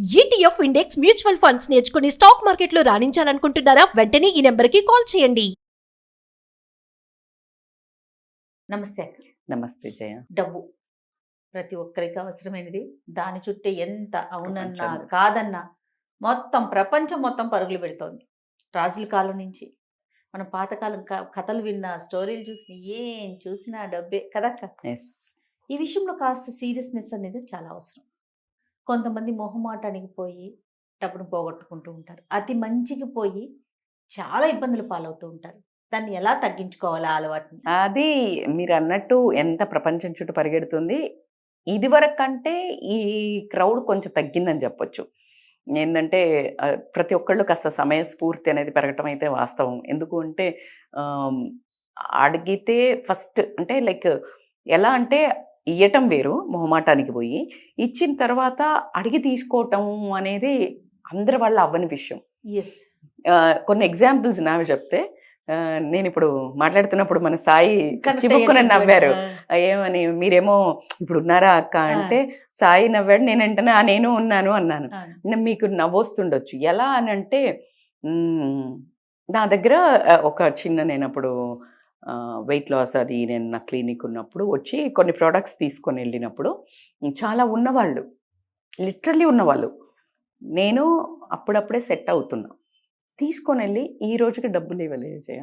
ETF index mutual funds నేర్చుకుని stock మార్కెట్లో రాణించాలనుకుంటున్నారా? వెంటనే ఈ నెంబర్కి కాల్ చేయండి. నమస్తే. నమస్తే జయ. డబ్బు ప్రతి ఒక్కరికి అవసరమైనది. దాని చుట్టే ఎంత అవునన్నా ప్రపంచం. కాదన్నా మొత్తం ప్రపంచం మొత్తం పరుగులు పెడుతోంది. రాజుల కాలం నుంచి మనం పాతకాలం కథలు విన్నా, స్టోరీలు చూసిన, ఏం చూసినా డబ్బే కదక్క. ఎస్. ఈ విషయంలో కాస్త సీరియస్నెస్ అనేది చాలా అవసరం. కొంతమంది మొహమాటానికి పోయి డబ్బును పోగొట్టుకుంటూ ఉంటారు. అతి మంచికి పోయి చాలా ఇబ్బందులు పాలవుతూ ఉంటారు. దాన్ని ఎలా తగ్గించుకోవాలి ఆ అలవాటుని? అది మీరు అన్నట్టు ఎంత ప్రపంచం చుట్టూ పరిగెడుతుంది. ఇది వరకు కంటే ఈ క్రౌడ్ కొంచెం తగ్గిందని చెప్పొచ్చు. ఏంటంటే ప్రతి ఒక్కళ్ళు కాస్త సమయస్ఫూర్తి అనేది పెరగటం అయితే వాస్తవం. ఎందుకు అంటే అడిగితే ఫస్ట్ అంటే లైక్ ఎలా అంటే ఇయ్యటం వేరు, మొహమాటానికి పోయి ఇచ్చిన తర్వాత అడిగి తీసుకోవటం అనేది అందరి వల్ల అవ్వని విషయం. ఎస్. కొన్ని ఎగ్జాంపుల్స్ నావి చెప్తే, నేను ఇప్పుడు మాట్లాడుతున్నప్పుడు మన సాయి చివుక్కుని నవ్వారు. ఏమని, మీరేమో ఇప్పుడు ఉన్నారా అక్క అంటే సాయి నవ్వాడు. నేను వెంటనే నేను ఉన్నాను అన్నాను. మీకు నవ్వొస్తుండొచ్చు. ఎలా అని అంటే నా దగ్గర ఒక చిన్న, నేను అప్పుడు వెయిట్ లాస్ అది నేను నా క్లినిక్ ఉన్నప్పుడు వచ్చి కొన్ని ప్రోడక్ట్స్ తీసుకొని వెళ్ళినప్పుడు చాలా ఉన్నవాళ్ళు, లిటరల్లీ ఉన్నవాళ్ళు, నేను అప్పుడప్పుడే సెట్ అవుతున్నా, తీసుకొని వెళ్ళి ఈ రోజుకి డబ్బులు ఇవ్వలేదు జయ.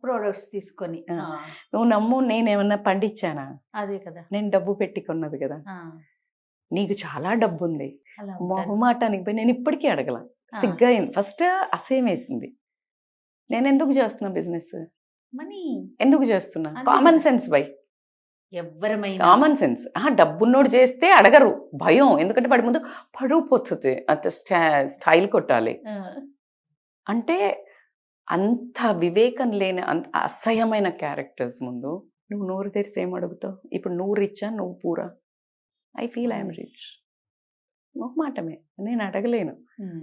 ప్రోడక్ట్స్ తీసుకొని నువ్వు నమ్ము, నేనేమన్నా పండించానా? అదే కదా, నేను డబ్బు పెట్టుకున్నది కదా. నీకు చాలా డబ్బు ఉంది, మొహమాటానికి పోయి నేను ఇప్పటికీ అడగల, సిగ్గా ఫస్ట్ అసహ్యం వేసింది. నేను ఎందుకు చేస్తున్నా బిజినెస్, మనీ ఎందుకు చేస్తున్నా? కామన్ సెన్స్ బై, ఎవరమైనా కామన్ సెన్స్. డబ్బున్నోడు చేస్తే అడగరు, భయం. ఎందుకంటే వాడి ముందు పడుగు పోతుంది, అంత స్టైల్ కొట్టాలి అంటే. అంత వివేకం లేని, అంత అసహ్యమైన క్యారెక్టర్స్ ముందు నువ్వు నోరు తెరిసి ఏం అడుగుతావు? ఇప్పుడు నువ్వు రిచ్చా, నువ్వు పూరా? I feel I'm rich. మొహమాటమే, నేను అడగలేను.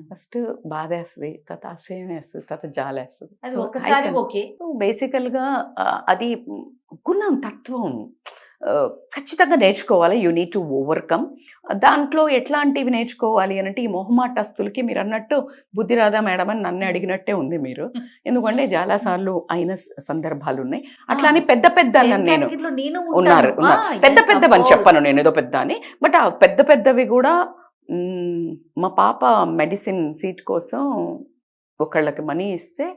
ఫస్ట్ బాధేస్తుంది, తర్వాత అసహ్యం వేస్తుంది, తర్వాత జాలేస్తుంది. బేసికల్గా అది గుణం, తత్వం ఖచ్చితంగా నేర్చుకోవాలి. You need to overcome. దాంట్లో ఎట్లాంటివి నేర్చుకోవాలి అని అంటే, ఈ మొహమాటస్తులకి మీరు అన్నట్టు బుద్ధి రాదా మేడం అని నన్ను అడిగినట్టే ఉంది మీరు. ఎందుకంటే చాలాసార్లు అయిన సందర్భాలు ఉన్నాయి. అట్లా అని పెద్ద పెద్ద నేను ఉన్నారు, పెద్ద పెద్దవని చెప్పను నేను ఏదో పెద్ద అని. బట్ ఆ పెద్ద పెద్దవి కూడా, మా పాప మెడిసిన్ సీట్ కోసం ఒకళ్ళకి మనీ ఇస్తే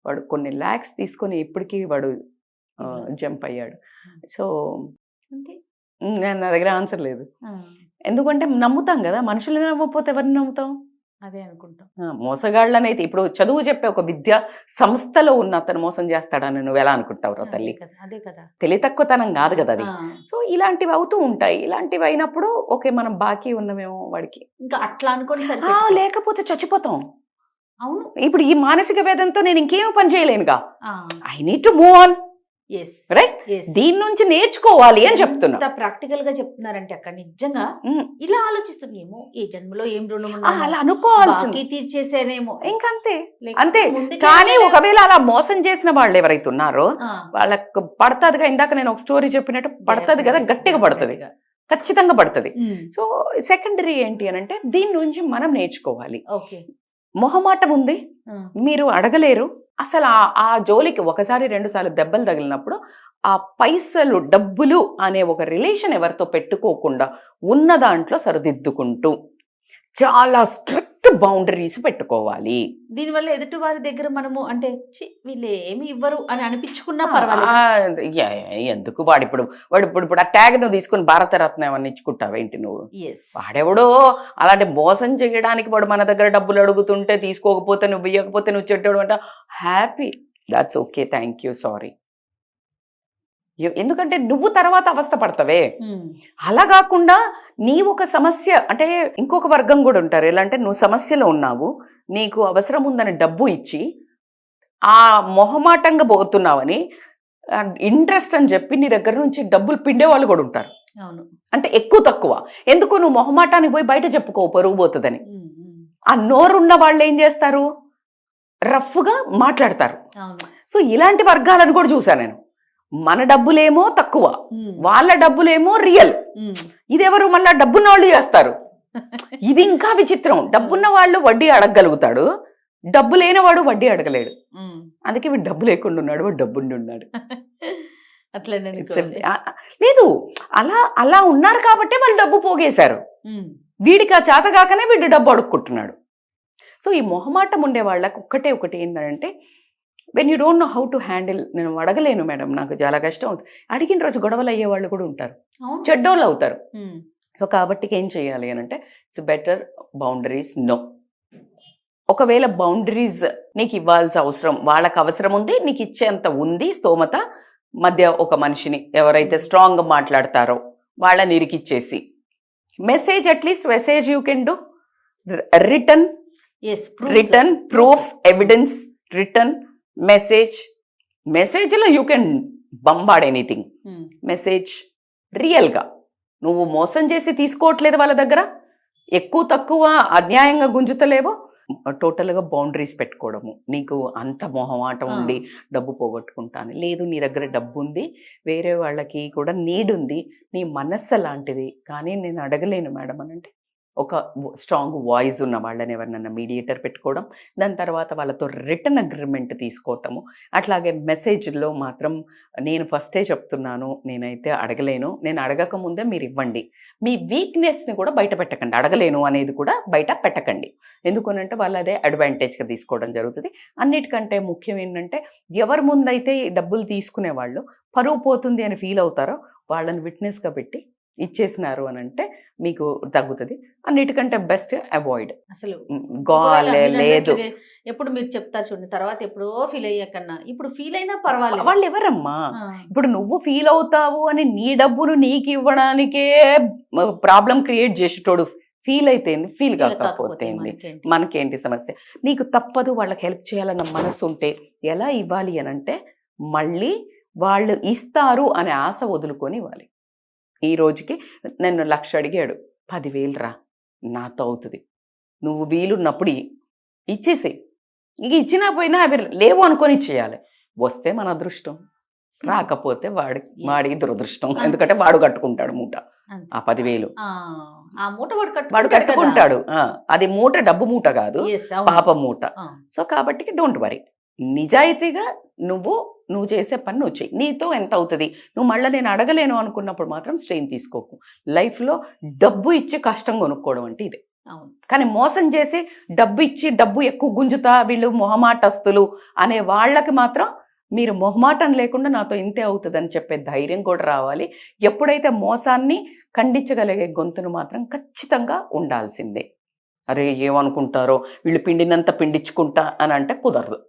వాడు కొన్ని ల్యాక్స్ తీసుకొని ఇప్పటికీ వాడు జంప్ అయ్యాడు. సో నా దగ్గర ఆన్సర్ లేదు. ఎందుకంటే నమ్ముతాం కదా, మనుషులని నమ్మకపోతే ఎవరిని నమ్ముతాం? అదే అనుకుంటాం. మోసగాళ్ళనైతే ఇప్పుడు చదువు చెప్పే ఒక విద్యా సంస్థలో ఉన్న అతను మోసం చేస్తాడని నువ్వు ఎలా అనుకుంటావు తల్లి? అదే కదా, తెలివి తక్కువతనం కాదు కదా అది. సో ఇలాంటివి అవుతూ ఉంటాయి. ఇలాంటివి అయినప్పుడు ఓకే, మనం బాకీ ఉన్నమేమో వాడికి, ఇంకా అట్లా అనుకోని లేకపోతే చచ్చిపోతాం. అవును, ఇప్పుడు ఈ మానసిక వేదంతో నేను ఇంకేం పని చేయలేనుగా. I need to move on. Right, దీని నుంచి నేర్చుకోవాలి అని చెప్తున్నా. ప్రాక్టికల్ గా చెప్తున్నారంటే అక్కడ నిజంగా ఇలా ఆలోచిస్తాం, ఏమో ఈ జన్మలో ఏం రుణం అలా అనుకోవాల్సి తీర్చేసేనేమో, ఇంకంతే అంతే. కానీ ఒకవేళ అలా మోసం చేసిన వాళ్ళు ఎవరైతే ఉన్నారో వాళ్ళకు పడుతుందిగా. ఇందాక నేను ఒక స్టోరీ చెప్పినట్టు పడుతుంది కదా, గట్టిగా పడుతుంది, ఖచ్చితంగా పడుతుంది. సో సెకండరీ ఏంటి అని అంటే, దీని నుంచి మనం నేర్చుకోవాలి. మొహమాటం ఉంది, మీరు అడగలేరు అసలు. ఆ జోలికి ఒకసారి 2 సార్లు దెబ్బలు తగిలినప్పుడు ఆ పైసలు, డబ్బులు అనే ఒక రిలేషన్ ఎవరితో పెట్టుకోకుండా ఉన్న దాంట్లో సరిదిద్దుకుంటూ చాలా స్ట్రిక్ట్ బౌండరీస్ పెట్టుకోవాలి. దీనివల్ల ఎదుటి వారి దగ్గర మనము అంటే వీళ్ళు ఏమి ఇవ్వరు అని అనిపించుకున్నా పర్వాలేదు. ఎందుకు వాడు ఇప్పుడు ఆ ట్యాగ్ నువ్వు తీసుకుని భారతరత్న ఏమన్నా ఇచ్చుకుంటావేంటి నువ్వు? వాడెవడో అలాంటి మోసం చేయడానికి వాడు మన దగ్గర డబ్బులు అడుగుతుంటే తీసుకోకపోతే, నువ్వు ఇవ్వకపోతే నువ్వు చెడ్డాడు అంట, happy, that's okay, thank you, sorry. ఎందుకంటే నువ్వు తర్వాత అవస్థ పడతావే. అలా కాకుండా నీ ఒక సమస్య అంటే, ఇంకొక వర్గం కూడా ఉంటారు. ఎలా అంటే, నువ్వు సమస్యలో ఉన్నావు, నీకు అవసరం ఉందని డబ్బు ఇచ్చి ఆ మొహమాటంగా పోతున్నావని ఇంట్రెస్ట్ అని చెప్పి నీ దగ్గర నుంచి డబ్బులు పిండే వాళ్ళు కూడా ఉంటారు. అంటే ఎక్కువ తక్కువ, ఎందుకు నువ్వు మొహమాటానికి పోయి బయట చెప్పుకో, పరుగు పోతుందని. ఆ నోరున్న వాళ్ళు ఏం చేస్తారు, రఫ్గా మాట్లాడతారు. సో ఇలాంటి వర్గాలను కూడా చూసాను నేను. మన డబ్బులేమో తక్కువ, వాళ్ళ డబ్బులేమో రియల్. ఇదెవరు? మళ్ళా డబ్బున్న వాళ్ళు చేస్తారు. ఇది ఇంకా విచిత్రం. డబ్బున్న వాళ్ళు వడ్డీ అడగగలుగుతాడు, డబ్బు లేనివాడు వడ్డీ అడగలేడు. అందుకే వీడు డబ్బు లేకుండా ఉన్నాడు, వాడు డబ్బుండి ఉన్నాడు. అట్లనే లేదు, అలా అలా ఉన్నారు కాబట్టే వాళ్ళు డబ్బు పోగేశారు. వీడికి ఆ చేత కాకనే వీడు డబ్బు అడుక్కుంటున్నాడు. సో ఈ మొహమాటం ఉండే వాళ్ళకి ఒకటి ఏంటంటే, when you don't know how to handle, నేను అడగలేను మేడం, నాకు చాలా కష్టం అవుతుంది, అడిగిన రోజు గొడవలు అయ్యే వాళ్ళు కూడా ఉంటారు, చెడ్డోళ్ళు అవుతారు. సో కాబట్టి ఏం చేయాలి అని అంటే, ఇట్స్ బెటర్ బౌండరీస్ నో. ఒకవేళ బౌండరీస్ నీకు ఇవ్వాల్సిన అవసరం, వాళ్ళకి అవసరం ఉంది, నీకు ఇచ్చేంత ఉంది స్తోమత, మధ్య ఒక మనిషిని ఎవరైతే స్ట్రాంగ్గా మాట్లాడతారో వాళ్ళని ఇరికిచ్చేసి, message at least message you can do, return proof evidence, return మెసేజ్లో you can bombard anything. Message రియల్గా నువ్వు మోసం చేసి తీసుకోవట్లేదు వాళ్ళ దగ్గర, ఎక్కువ తక్కువ అన్యాయంగా గుంజుతలేవో, టోటల్గా బౌండరీస్ పెట్టుకోవడము. నీకు అంత మొహమాటం ఉండి డబ్బు పోగొట్టుకుంటాను లేదు, నీ దగ్గర డబ్బు ఉంది, వేరే వాళ్ళకి కూడా నీడ్ ఉంది, నీ మనస్సు అలాంటిది, కానీ నేను అడగలేను మేడం అని అంటే, ఒక స్ట్రాంగ్ వాయిస్ ఉన్న వాళ్ళని ఎవరినన్నా మీడియేటర్ పెట్టుకోవడం, దాని తర్వాత వాళ్ళతో రిటర్న్ అగ్రిమెంట్ తీసుకోవటము. అట్లాగే మెసేజ్లో మాత్రం నేను ఫస్టే చెప్తున్నాను, నేనైతే అడగలేను, నేను అడగక ముందే మీరు ఇవ్వండి. మీ వీక్నెస్ని కూడా బయట పెట్టకండి, అడగలేను అనేది కూడా బయట పెట్టకండి. ఎందుకనంటే వాళ్ళు అదే అడ్వాంటేజ్గా తీసుకోవడం జరుగుతుంది. అన్నిటికంటే ముఖ్యం ఏంటంటే, ఎవరి ముందైతే డబ్బులు తీసుకునే వాళ్ళు పరువు పోతుంది అని ఫీల్ అవుతారో వాళ్ళని విట్నెస్గా పెట్టి ఇచ్చేసినారు అని అంటే మీకు తగ్గుతుంది. అన్నిటికంటే బెస్ట్ అవాయిడ్. అసలు గోలే లేదు. ఎప్పుడు మీరు చెప్తారు చూడండి, తర్వాత ఎప్పుడో ఫీల్ అయ్యాకన్నా ఇప్పుడు ఫీల్ అయినా పర్వాలేదు. వాళ్ళు ఎవరమ్మా, ఇప్పుడు నువ్వు ఫీల్ అవుతావు అని నీ డబ్బును నీకు ఇవ్వడానికే ప్రాబ్లం క్రియేట్ చేసేటోడు ఫీల్ అయితే ఫీల్ కాకపోతే మనకేంటి సమస్య? నీకు తప్పదు, వాళ్ళకి హెల్ప్ చేయాలన్న మనసు ఉంటే ఎలా ఇవ్వాలి అని అంటే, మళ్ళీ వాళ్ళు ఇస్తారు అనే ఆశ వదులుకొని ఇవ్వాలి. ఈ రోజుకి నన్ను 1,00,000 అడిగాడు, 10,000 రా నాతో అవుతుంది, నువ్వు వీలున్నప్పుడు ఇచ్చేసేయి. ఇక ఇచ్చినా పోయినా అవి లేవు అనుకొని ఇచ్చేయాలి. వస్తే మన అదృష్టం, రాకపోతే వాడికి దురదృష్టం. ఎందుకంటే వాడు కట్టుకుంటాడు మూట, ఆ 10,000 వాడు కట్టుకుంటాడు. అది మూట డబ్బు మూట కాదు, పాప మూట. సో కాబట్టి డోంట్ వరీ, నిజాయితీగా నువ్వు చేసే పని నువ్వు చెయ్యి. నీతో ఎంత అవుతుంది, నువ్వు మళ్ళీ నేను అడగలేను అనుకున్నప్పుడు మాత్రం స్ట్రెయిన్ తీసుకోకు. లైఫ్లో డబ్బు ఇచ్చి కష్టం కొనుక్కోవడం అంటే ఇదే. కానీ మోసం చేసి డబ్బు ఇచ్చి డబ్బు ఎక్కువ గుంజుతా వీళ్ళు మొహమాటస్తులు అనే వాళ్ళకి మాత్రం మీరు మొహమాటం లేకుండా నాతో ఇంతే అవుతుంది అని చెప్పే ధైర్యం కూడా రావాలి. ఎప్పుడైతే మోసాన్ని ఖండించగలిగే గొంతును మాత్రం ఖచ్చితంగా ఉండాల్సిందే. అరే ఏమనుకుంటారో, వీళ్ళు పిండినంత పిండించుకుంటా అని అంటే కుదరదు.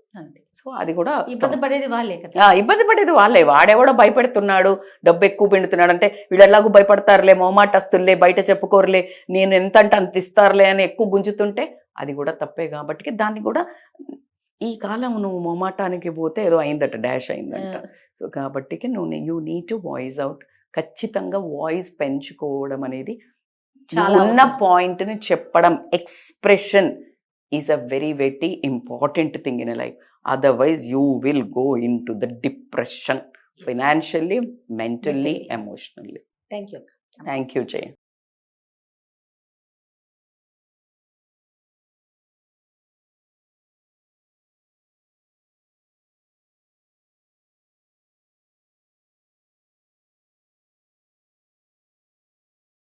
సో అది కూడా ఇబ్బంది పడేది వాళ్ళే కదా. ఇబ్బంది పడేది వాళ్ళే. వాడెవడో భయపెడుతున్నాడు, డబ్బు ఎక్కువ పిండుతున్నాడు అంటే, వీళ్ళు ఎలాగూ భయపడతారులే, మొహమాటస్తులే, బయట చెప్పుకోరులే, నేను ఎంత అంటే అంత ఇస్తారులే అని ఎక్కువ గుంజుతుంటే అది కూడా తప్పే. కాబట్టి దాన్ని కూడా ఈ కాలం నువ్వు మొహమాటానికి పోతే ఏదో అయిందట, డాష్ అయిందంట. సో కాబట్టి you need to voice out. ఖచ్చితంగా వాయిస్ పెంచుకోవడం అనేది, ఉన్న పాయింట్ని చెప్పడం, expression is a very very important thing in a life. Otherwise, you will go into the depression, financially, mentally, emotionally. Thank you. Thank you, Jay.